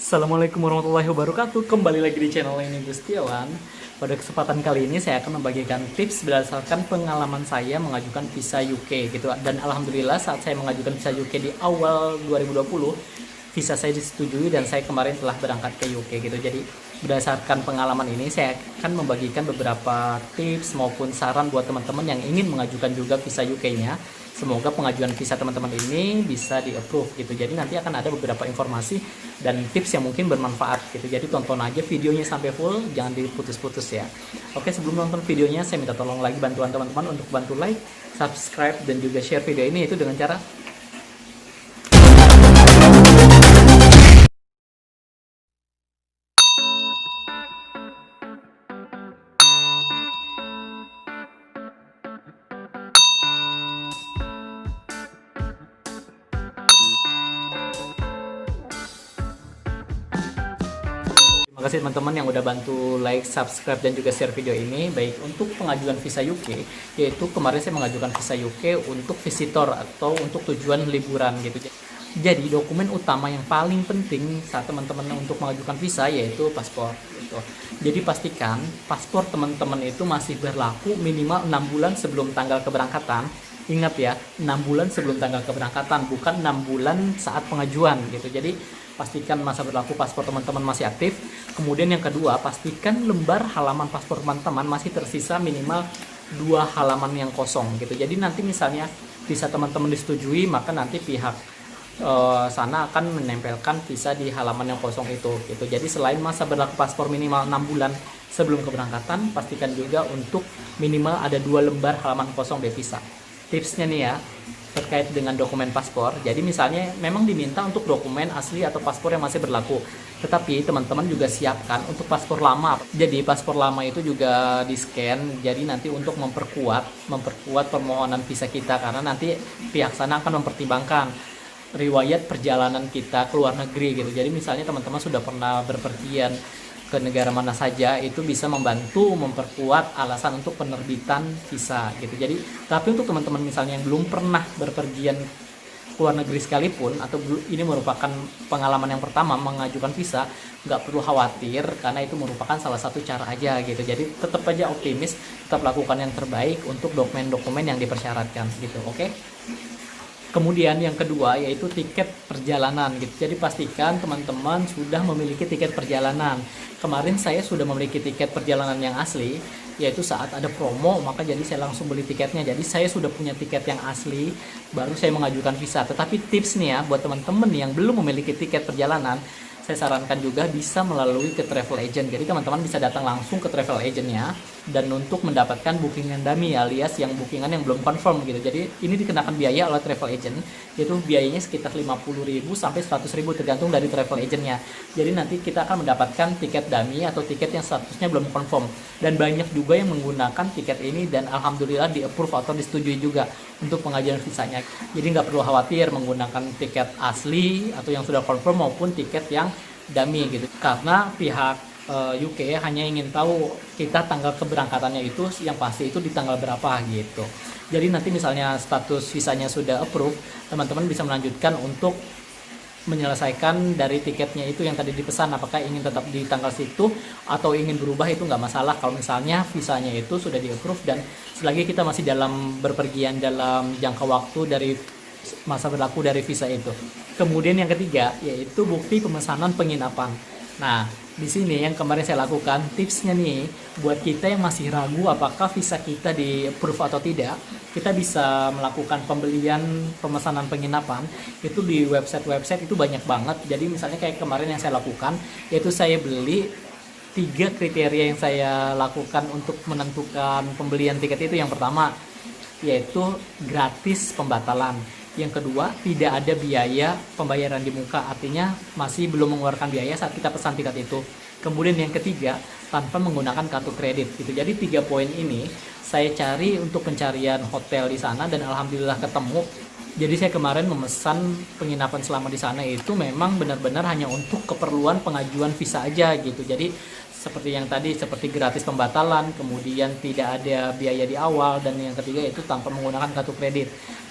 Assalamualaikum warahmatullahi wabarakatuh. Kembali lagi di channel ini Gustiawan. Pada kesempatan kali ini saya akan membagikan tips berdasarkan pengalaman saya mengajukan visa UK gitu. Dan alhamdulillah saat saya mengajukan visa UK di awal 2020, visa saya disetujui dan saya kemarin telah berangkat ke UK gitu. Jadi berdasarkan pengalaman ini saya akan membagikan beberapa tips maupun saran buat teman-teman yang ingin mengajukan juga visa UK-nya. Semoga pengajuan visa teman-teman ini bisa di-approve gitu. Jadi nanti akan ada beberapa informasi dan tips yang mungkin bermanfaat gitu. Jadi tonton aja videonya sampai full, jangan diputus-putus ya. Oke, sebelum nonton videonya saya minta tolong lagi bantuan teman-teman untuk bantu like, subscribe dan juga share video ini, itu dengan cara terima kasih teman-teman yang udah bantu like, subscribe, dan juga share video ini. Baik, untuk pengajuan visa UK, yaitu kemarin saya mengajukan visa UK untuk visitor atau untuk tujuan liburan gitu. Jadi dokumen utama yang paling penting saat teman-teman untuk mengajukan visa yaitu paspor gitu. Jadi pastikan paspor teman-teman itu masih berlaku minimal 6 bulan sebelum tanggal keberangkatan. Ingat ya, 6 bulan sebelum tanggal keberangkatan, bukan 6 bulan saat pengajuan gitu. Jadi pastikan masa berlaku paspor teman-teman masih aktif. Kemudian yang kedua, pastikan lembar halaman paspor teman-teman masih tersisa minimal 2 halaman yang kosong gitu. Jadi nanti misalnya visa teman-teman disetujui, maka nanti pihak sana akan menempelkan visa di halaman yang kosong itu gitu. Jadi selain masa berlaku paspor minimal 6 bulan sebelum keberangkatan, pastikan juga untuk minimal ada 2 lembar halaman kosong devisa. Tipsnya nih ya, terkait dengan dokumen paspor. Jadi misalnya memang diminta untuk dokumen asli atau paspor yang masih berlaku, tetapi teman-teman juga siapkan untuk paspor lama. Jadi paspor lama itu juga di scan, jadi nanti untuk memperkuat permohonan visa kita, karena nanti pihak sana akan mempertimbangkan riwayat perjalanan kita ke luar negeri gitu. Jadi misalnya teman-teman sudah pernah berpergian ke negara mana saja, itu bisa membantu memperkuat alasan untuk penerbitan visa gitu. Jadi tapi untuk teman-teman misalnya yang belum pernah berpergian ke luar negeri sekalipun, atau ini merupakan pengalaman yang pertama mengajukan visa, nggak perlu khawatir karena itu merupakan salah satu cara aja gitu. Jadi tetap aja optimis, tetap lakukan yang terbaik untuk dokumen-dokumen yang dipersyaratkan gitu. Oke. Kemudian yang kedua yaitu tiket perjalanan gitu. Jadi pastikan teman-teman sudah memiliki tiket perjalanan. Kemarin saya sudah memiliki tiket perjalanan yang asli, yaitu saat ada promo maka jadi saya langsung beli tiketnya. Jadi saya sudah punya tiket yang asli, baru saya mengajukan visa. Tetapi tips nih ya buat teman-teman yang belum memiliki tiket perjalanan, saya sarankan juga bisa melalui ke travel agent. Jadi teman-teman bisa datang langsung ke travel agentnya dan untuk mendapatkan bookingan dummy alias yang bookingan yang belum confirm gitu. Jadi ini dikenakan biaya oleh travel agent, yaitu biayanya sekitar 50.000 sampai 100.000 tergantung dari travel agentnya. Jadi nanti kita akan mendapatkan tiket dummy atau tiket yang statusnya belum confirm. Dan banyak juga yang menggunakan tiket ini dan alhamdulillah di approve atau disetujui juga untuk pengajuan visanya. Jadi nggak perlu khawatir menggunakan tiket asli atau yang sudah confirm maupun tiket yang dummy gitu, karena pihak UK hanya ingin tahu kita tanggal keberangkatannya itu yang pasti itu di tanggal berapa gitu. Jadi nanti misalnya status visanya sudah approve, teman-teman bisa melanjutkan untuk menyelesaikan dari tiketnya itu yang tadi dipesan, apakah ingin tetap di tanggal situ atau ingin berubah, itu nggak masalah kalau misalnya visanya itu sudah di approve dan selagi kita masih dalam berpergian dalam jangka waktu dari masa berlaku dari visa itu. Kemudian yang ketiga yaitu bukti pemesanan penginapan. Nah, di sini yang kemarin saya lakukan tipsnya nih, buat kita yang masih ragu apakah visa kita di approve atau tidak, kita bisa melakukan pembelian pemesanan penginapan itu di website-website itu banyak banget. Jadi misalnya kayak kemarin yang saya lakukan, yaitu saya beli 3 kriteria yang saya lakukan untuk menentukan pembelian tiket itu. Yang pertama yaitu gratis pembatalan. Yang kedua, tidak ada biaya pembayaran di muka, artinya masih belum mengeluarkan biaya saat kita pesan tiket itu. Kemudian yang ketiga, tanpa menggunakan kartu kredit gitu. Jadi 3 poin ini saya cari untuk pencarian hotel di sana dan alhamdulillah ketemu. Jadi saya kemarin memesan penginapan selama di sana itu memang benar-benar hanya untuk keperluan pengajuan visa aja gitu. Jadi seperti yang tadi, seperti gratis pembatalan, kemudian tidak ada biaya di awal, dan yang ketiga itu tanpa menggunakan kartu kredit.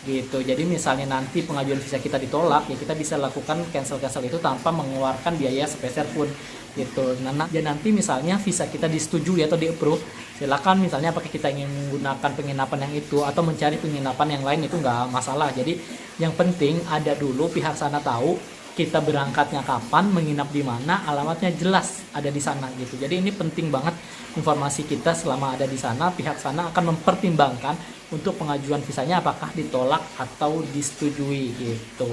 gitu. Jadi misalnya nanti pengajuan visa kita ditolak, ya kita bisa lakukan cancel itu tanpa mengeluarkan biaya sepeser pun gitu. Nah, dan nanti misalnya visa kita disetujui atau di approve, silakan misalnya apakah kita ingin menggunakan penginapan yang itu atau mencari penginapan yang lain, itu nggak masalah. Jadi yang penting ada dulu pihak sana tahu kita berangkatnya kapan, menginap di mana, alamatnya jelas ada di sana gitu. Jadi ini penting banget informasi kita selama ada di sana. Pihak sana akan mempertimbangkan untuk pengajuan visanya apakah ditolak atau disetujui gitu.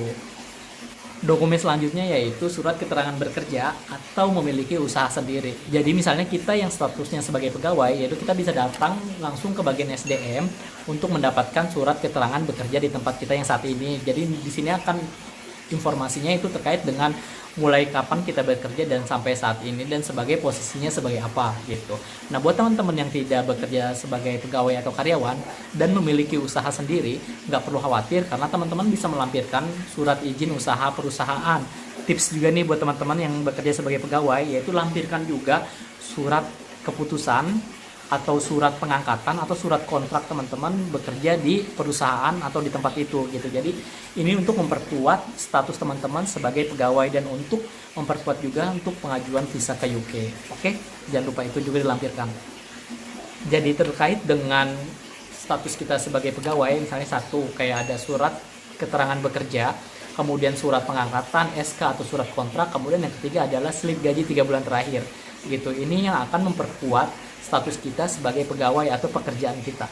Dokumen selanjutnya yaitu surat keterangan bekerja atau memiliki usaha sendiri. Jadi misalnya kita yang statusnya sebagai pegawai, yaitu kita bisa datang langsung ke bagian SDM untuk mendapatkan surat keterangan bekerja di tempat kita yang saat ini. Jadi di sini akan informasinya itu terkait dengan mulai kapan kita bekerja dan sampai saat ini, dan sebagai posisinya sebagai apa gitu. Nah, buat teman-teman yang tidak bekerja sebagai pegawai atau karyawan dan memiliki usaha sendiri, nggak perlu khawatir karena teman-teman bisa melampirkan surat izin usaha perusahaan. Tips juga nih buat teman-teman yang bekerja sebagai pegawai, yaitu lampirkan juga surat keputusan atau surat pengangkatan atau surat kontrak teman-teman bekerja di perusahaan atau di tempat itu gitu. Jadi ini untuk memperkuat status teman-teman sebagai pegawai dan untuk memperkuat juga untuk pengajuan visa ke UK. Oke, jangan lupa itu juga dilampirkan. Jadi terkait dengan status kita sebagai pegawai, misalnya satu kayak ada surat keterangan bekerja, kemudian surat pengangkatan, SK atau surat kontrak, kemudian yang ketiga adalah slip gaji 3 bulan terakhir gitu. Ini yang akan memperkuat status kita sebagai pegawai atau pekerjaan kita.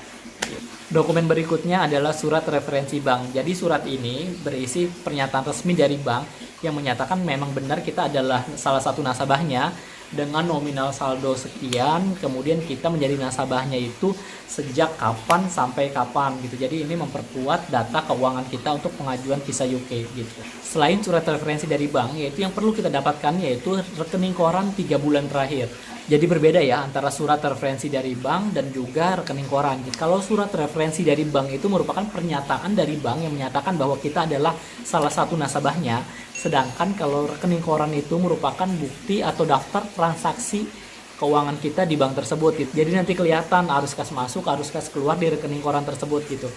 Dokumen berikutnya adalah surat referensi bank. Jadi surat ini berisi pernyataan resmi dari bank yang menyatakan memang benar kita adalah salah satu nasabahnya dengan nominal saldo sekian, kemudian kita menjadi nasabahnya itu sejak kapan sampai kapan gitu. Jadi ini memperkuat data keuangan kita untuk pengajuan visa UK gitu. Selain surat referensi dari bank, yaitu yang perlu kita dapatkan yaitu rekening koran 3 bulan terakhir. Jadi berbeda ya antara surat referensi dari bank dan juga rekening koran. Kalau surat referensi dari bank itu merupakan pernyataan dari bank yang menyatakan bahwa kita adalah salah satu nasabahnya. Sedangkan kalau rekening koran itu merupakan bukti atau daftar transaksi keuangan kita di bank tersebut gitu. Jadi nanti kelihatan arus kas masuk, arus kas keluar di rekening koran tersebut gitu.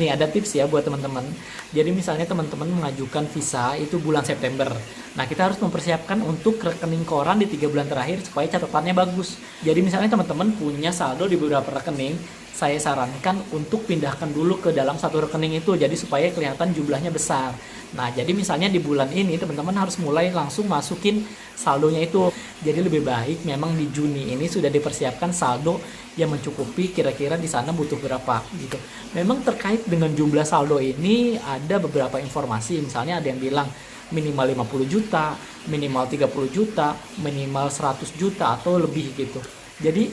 Nih ada tips ya buat teman-teman. Jadi misalnya teman-teman mengajukan visa itu bulan September. Nah, kita harus mempersiapkan untuk rekening koran di 3 bulan terakhir supaya catatannya bagus. Jadi misalnya teman-teman punya saldo di beberapa rekening, saya sarankan untuk pindahkan dulu ke dalam satu rekening itu, jadi supaya kelihatan jumlahnya besar. Nah, jadi misalnya di bulan ini teman-teman harus mulai langsung masukin saldonya itu. Jadi lebih baik memang di Juni ini sudah dipersiapkan saldo yang mencukupi kira-kira di sana butuh berapa gitu. Memang terkait dengan jumlah saldo ini ada beberapa informasi, misalnya ada yang bilang minimal 50 juta, minimal 30 juta, minimal 100 juta atau lebih gitu. Jadi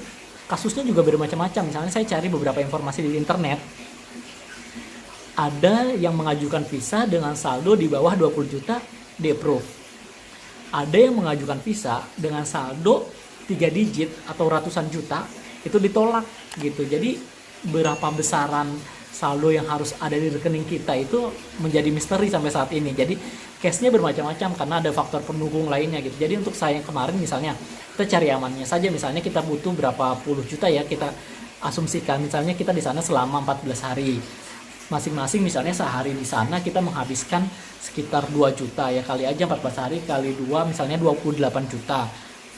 kasusnya juga bermacam-macam. Misalnya saya cari beberapa informasi di internet, ada yang mengajukan visa dengan saldo di bawah 20 juta di approve. Ada yang mengajukan visa dengan saldo 3 digit atau ratusan juta itu ditolak gitu. Jadi berapa besaran saldo yang harus ada di rekening kita itu menjadi misteri sampai saat ini. Jadi case-nya bermacam-macam karena ada faktor pendukung lainnya gitu. Jadi untuk saya yang kemarin misalnya kita cari amannya saja, misalnya kita butuh berapa puluh juta ya, kita asumsikan misalnya kita di sana selama 14 hari. Masing-masing misalnya sehari di sana kita menghabiskan sekitar 2 juta ya, kali aja 14 hari kali 2 misalnya 28 juta.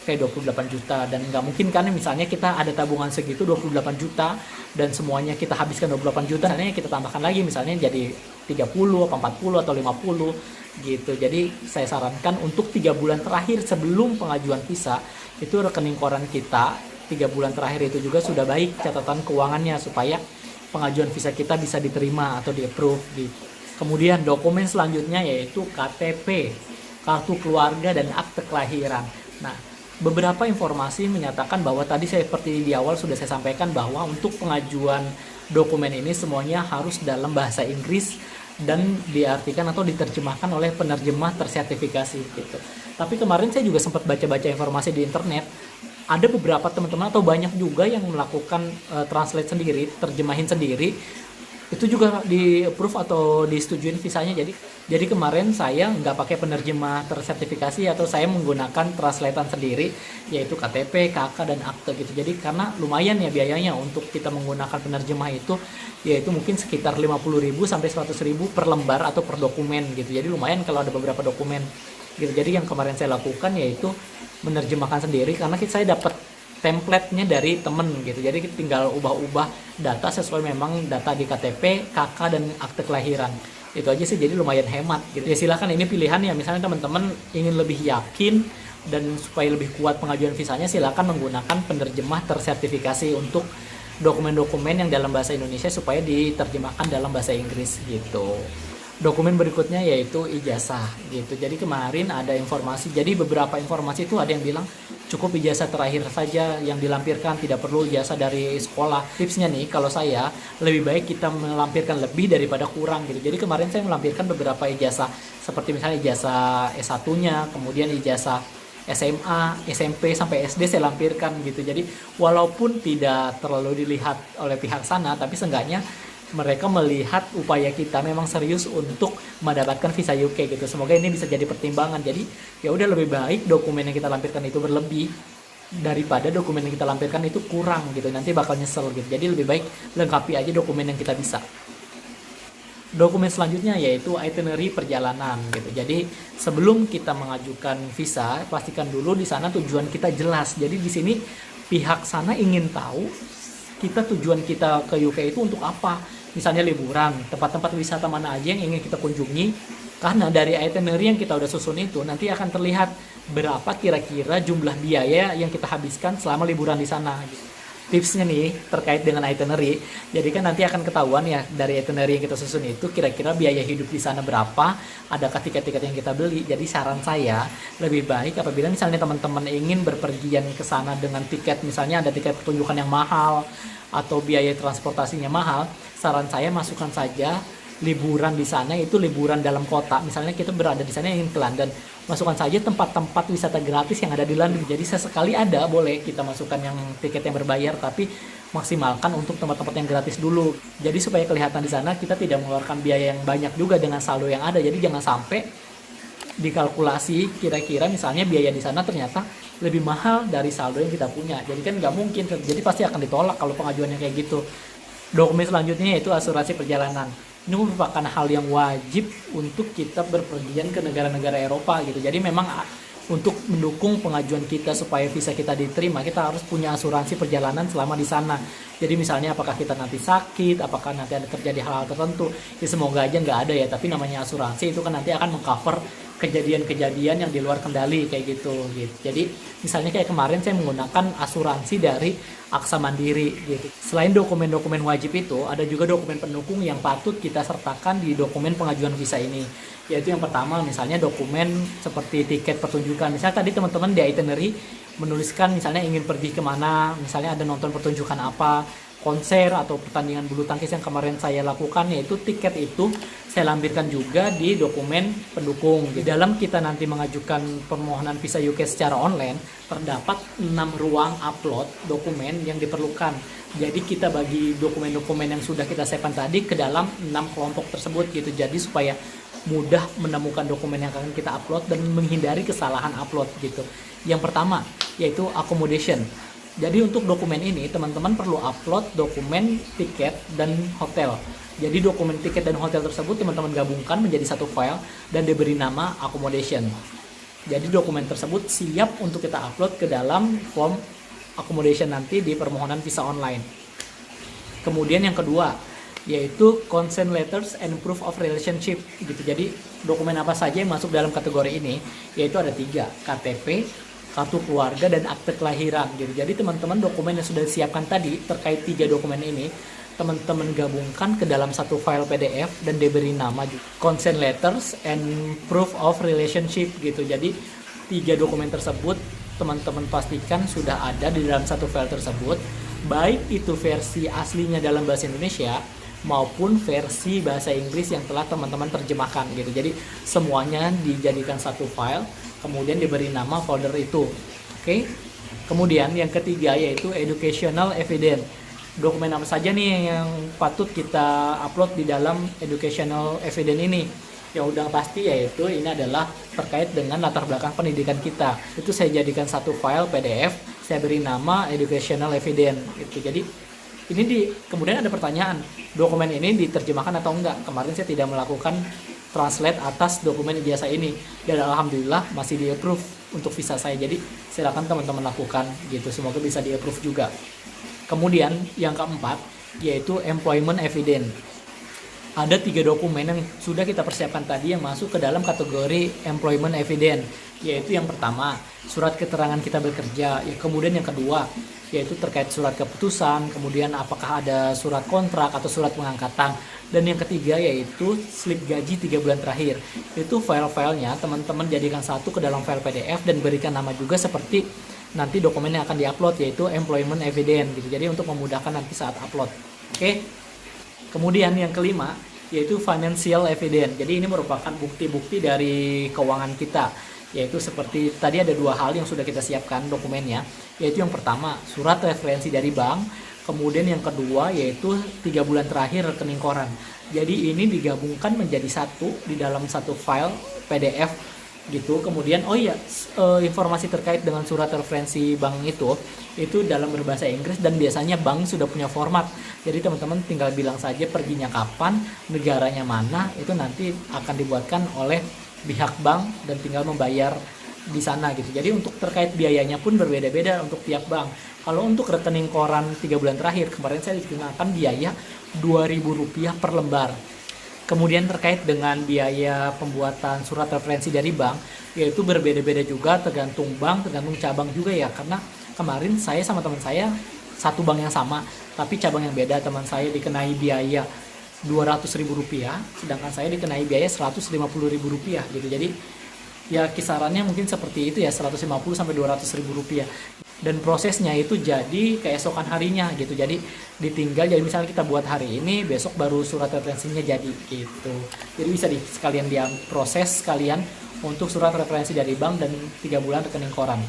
Kayak 28 juta, dan nggak mungkin kan misalnya kita ada tabungan segitu 28 juta dan semuanya kita habiskan 28 juta, misalnya kita tambahkan lagi misalnya jadi 30 atau 40 atau 50 gitu. Jadi saya sarankan untuk 3 bulan terakhir sebelum pengajuan visa itu rekening koran kita 3 bulan terakhir itu juga sudah baik catatan keuangannya supaya pengajuan visa kita bisa diterima atau di approve gitu. Kemudian dokumen selanjutnya yaitu KTP, kartu keluarga dan akte kelahiran. Nah, beberapa informasi menyatakan bahwa tadi saya seperti di awal sudah saya sampaikan bahwa untuk pengajuan dokumen ini semuanya harus dalam bahasa Inggris dan diartikan atau diterjemahkan oleh penerjemah tersertifikasi gitu. Tapi kemarin saya juga sempat baca-baca informasi di internet, ada beberapa teman-teman atau banyak juga yang melakukan translate sendiri, terjemahin sendiri itu juga di approve atau disetujuin visanya. Jadi kemarin saya nggak pakai penerjemah tersertifikasi atau saya menggunakan translatean sendiri, yaitu KTP, KK, dan akte gitu. Jadi karena lumayan ya biayanya untuk kita menggunakan penerjemah itu, yaitu mungkin sekitar 50.000 sampai 100.000 per lembar atau per dokumen gitu. Jadi lumayan kalau ada beberapa dokumen gitu. Jadi yang kemarin saya lakukan yaitu menerjemahkan sendiri, karena saya dapat template-nya dari temen gitu. Jadi kita tinggal ubah-ubah data sesuai memang data di KTP, KK, dan akte kelahiran. Itu aja sih, jadi lumayan hemat gitu. Ya silahkan, ini pilihan ya. Misalnya teman-teman ingin lebih yakin dan supaya lebih kuat pengajuan visanya, silakan menggunakan penerjemah tersertifikasi untuk dokumen-dokumen yang dalam bahasa Indonesia supaya diterjemahkan dalam bahasa Inggris gitu. Dokumen berikutnya yaitu ijazah gitu. Jadi kemarin ada informasi, jadi beberapa informasi itu ada yang bilang cukup ijazah terakhir saja yang dilampirkan, tidak perlu ijazah dari sekolah. Tipsnya nih, kalau saya lebih baik kita melampirkan lebih daripada kurang gitu. Jadi kemarin saya melampirkan beberapa ijazah, seperti misalnya ijazah S1-nya, kemudian ijazah SMA, SMP, sampai SD saya lampirkan gitu. Jadi walaupun tidak terlalu dilihat oleh pihak sana, tapi seenggaknya mereka melihat upaya kita memang serius untuk mendapatkan visa UK gitu. Semoga ini bisa jadi pertimbangan. Jadi ya udah, lebih baik dokumen yang kita lampirkan itu berlebih daripada dokumen yang kita lampirkan itu kurang gitu. Nanti bakal nyesel gitu. Jadi lebih baik lengkapi aja dokumen yang kita bisa. Dokumen selanjutnya yaitu itinerary perjalanan gitu. Jadi sebelum kita mengajukan visa, pastikan dulu di sana tujuan kita jelas. Jadi di sini pihak sana ingin tahu kita tujuan kita ke UK itu untuk apa. Misalnya liburan, tempat-tempat wisata mana aja yang ingin kita kunjungi. Karena dari itinerary yang kita udah susun itu nanti akan terlihat berapa kira-kira jumlah biaya yang kita habiskan selama liburan di sana. Tipsnya nih terkait dengan itinerary, jadi kan nanti akan ketahuan ya dari itinerary yang kita susun itu kira-kira biaya hidup di sana berapa, adakah tiket-tiket yang kita beli. Jadi saran saya lebih baik apabila misalnya teman-teman ingin berpergian ke sana dengan tiket, misalnya ada tiket pertunjukan yang mahal atau biaya transportasinya mahal, saran saya masukkan saja liburan di sana itu liburan dalam kota. Misalnya kita berada di sana ingin ke London, masukkan saja tempat-tempat wisata gratis yang ada di London. Jadi sesekali ada, boleh kita masukkan yang tiket yang berbayar, tapi maksimalkan untuk tempat-tempat yang gratis dulu. Jadi supaya kelihatan di sana kita tidak mengeluarkan biaya yang banyak juga dengan saldo yang ada. Jadi jangan sampai dikalkulasi kira-kira misalnya biaya di sana ternyata lebih mahal dari saldo yang kita punya. Jadi kan nggak mungkin, jadi pasti akan ditolak kalau pengajuannya kayak gitu. Dokumen selanjutnya yaitu asuransi perjalanan. Ini merupakan hal yang wajib untuk kita berpergian ke negara-negara Eropa gitu. Jadi memang untuk mendukung pengajuan kita supaya visa kita diterima, kita harus punya asuransi perjalanan selama di sana. Jadi misalnya apakah kita nanti sakit, apakah nanti ada terjadi hal-hal tertentu, ya semoga aja nggak ada ya, tapi namanya asuransi itu kan nanti akan mengcover kejadian-kejadian yang di luar kendali kayak gitu. Jadi misalnya kayak kemarin saya menggunakan asuransi dari Aksa Mandiri gitu. Selain dokumen-dokumen wajib itu, ada juga dokumen pendukung yang patut kita sertakan di dokumen pengajuan visa ini. Yaitu yang pertama misalnya dokumen seperti tiket pertunjukan. Misalnya tadi teman-teman di itinerary menuliskan misalnya ingin pergi kemana, misalnya ada nonton pertunjukan apa, konser atau pertandingan bulu tangkis yang kemarin saya lakukan, yaitu tiket itu saya lampirkan juga di dokumen pendukung. Di dalam kita nanti mengajukan permohonan visa UK secara online, terdapat 6 ruang upload dokumen yang diperlukan. Jadi kita bagi dokumen-dokumen yang sudah kita siapkan tadi ke dalam 6 kelompok tersebut gitu. Jadi supaya mudah menemukan dokumen yang akan kita upload dan menghindari kesalahan upload gitu. Yang pertama yaitu accommodation. Jadi untuk dokumen ini teman-teman perlu upload dokumen tiket dan hotel. Jadi dokumen tiket dan hotel tersebut teman-teman gabungkan menjadi satu file dan diberi nama accommodation. Jadi dokumen tersebut siap untuk kita upload ke dalam form accommodation nanti di permohonan visa online. Kemudian yang kedua yaitu consent letters and proof of relationship gitu. Jadi dokumen apa saja yang masuk dalam kategori ini, yaitu ada 3, KTP, kartu keluarga, dan akte kelahiran gitu. Jadi teman-teman dokumen yang sudah disiapkan tadi terkait 3 dokumen ini teman-teman gabungkan ke dalam satu file PDF dan diberi nama consent letters and proof of relationship gitu. Jadi 3 dokumen tersebut teman-teman pastikan sudah ada di dalam satu file tersebut, baik itu versi aslinya dalam bahasa Indonesia maupun versi bahasa Inggris yang telah teman-teman terjemahkan gitu. Jadi semuanya dijadikan satu file, kemudian diberi nama folder itu. Oke. Kemudian yang ketiga yaitu educational evidence. dokumen apa saja nih yang patut kita upload di dalam educational evidence ini. Yang udah pasti yaitu ini adalah terkait dengan latar belakang pendidikan kita. Itu saya jadikan satu file PDF, saya beri nama educational evidence itu. Jadi ini kemudian ada pertanyaan, dokumen ini diterjemahkan atau enggak? Kemarin saya tidak melakukan translate atas dokumen ijazah ini, dan alhamdulillah masih di approve untuk visa saya. Jadi silakan teman-teman lakukan gitu, semoga bisa di approve juga. Kemudian yang keempat yaitu employment evidence. Ada 3 dokumen yang sudah kita persiapkan tadi yang masuk ke dalam kategori employment evidence, yaitu yang pertama surat keterangan kita bekerja, kemudian yang kedua yaitu terkait surat keputusan, kemudian apakah ada surat kontrak atau surat pengangkatan, dan yang ketiga yaitu slip gaji 3 bulan terakhir. Itu file-filenya teman-teman jadikan satu ke dalam file PDF dan berikan nama juga seperti nanti dokumen yang akan diupload, yaitu employment evidence gitu. Jadi untuk memudahkan nanti saat upload. Oke. Kemudian yang kelima yaitu financial evidence. Jadi ini merupakan bukti-bukti dari keuangan kita, yaitu seperti tadi ada 2 hal yang sudah kita siapkan dokumennya, yaitu yang pertama surat referensi dari bank, kemudian yang kedua yaitu 3 bulan terakhir rekening koran. Jadi ini digabungkan menjadi satu di dalam satu file PDF gitu. Kemudian informasi terkait dengan surat referensi bank itu dalam berbahasa Inggris, dan biasanya bank sudah punya format. Jadi teman-teman tinggal bilang saja perginya kapan, negaranya mana, itu nanti akan dibuatkan oleh pihak bank dan tinggal membayar di sana gitu. Jadi untuk terkait biayanya pun berbeda-beda untuk tiap bank. Kalau untuk rekening koran 3 bulan terakhir, kemarin saya dikenakan biaya Rp2.000 per lembar. Kemudian terkait dengan biaya pembuatan surat referensi dari bank, yaitu berbeda-beda juga tergantung bank, tergantung cabang juga ya. Karena kemarin saya sama teman saya satu bank yang sama, tapi cabang yang beda. Teman saya dikenai biaya Rp200.000, sedangkan saya dikenai biaya Rp150.000 gitu. Jadi ya kisarannya mungkin seperti itu ya, Rp150 sampai Rp200.000. Dan prosesnya itu jadi keesokan harinya gitu. Jadi ditinggal, jadi misalnya kita buat hari ini, besok baru surat referensinya jadi gitu. Jadi bisa sekalian proses sekalian untuk surat referensi dari bank dan 3 bulan rekening koran.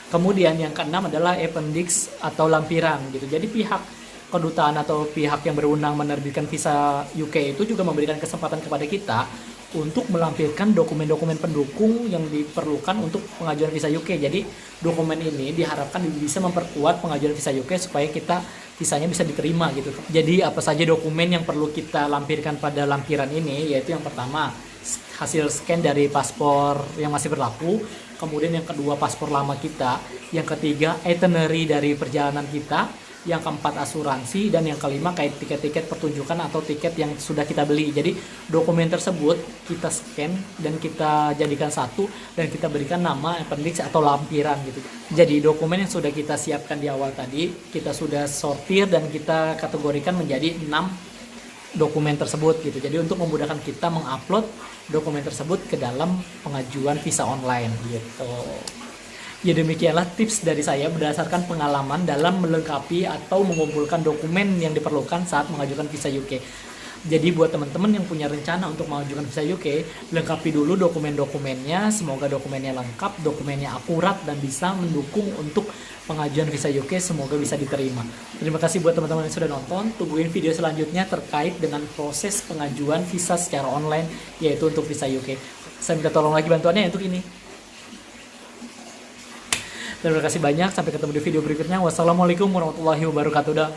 Kemudian yang keenam adalah appendix atau lampiran gitu. Jadi pihak kedutaan atau pihak yang berwenang menerbitkan visa UK itu juga memberikan kesempatan kepada kita untuk melampirkan dokumen-dokumen pendukung yang diperlukan untuk pengajuan visa UK. Jadi dokumen ini diharapkan bisa memperkuat pengajuan visa UK supaya kita visanya bisa diterima gitu. Jadi apa saja dokumen yang perlu kita lampirkan pada lampiran ini, yaitu yang pertama hasil scan dari paspor yang masih berlaku, kemudian yang kedua paspor lama kita, yang ketiga itinerary dari perjalanan kita, yang keempat asuransi, dan yang kelima kayak tiket-tiket pertunjukan atau tiket yang sudah kita beli. Jadi dokumen tersebut kita scan dan kita jadikan satu dan kita berikan nama appendix atau lampiran gitu. Jadi dokumen yang sudah kita siapkan di awal tadi kita sudah sortir dan kita kategorikan menjadi 6 dokumen tersebut gitu. Jadi untuk memudahkan kita mengupload dokumen tersebut ke dalam pengajuan visa online gitu. Ya demikianlah tips dari saya berdasarkan pengalaman dalam melengkapi atau mengumpulkan dokumen yang diperlukan saat mengajukan visa UK. Jadi buat teman-teman yang punya rencana untuk mengajukan visa UK, lengkapi dulu dokumen-dokumennya, semoga dokumennya lengkap, dokumennya akurat, dan bisa mendukung untuk pengajuan visa UK, semoga bisa diterima. Terima kasih buat teman-teman yang sudah nonton, tungguin video selanjutnya terkait dengan proses pengajuan visa secara online, yaitu untuk visa UK. Saya minta tolong lagi bantuannya untuk ini. Terima kasih banyak, sampai ketemu di video berikutnya. Wassalamualaikum warahmatullahi wabarakatuh.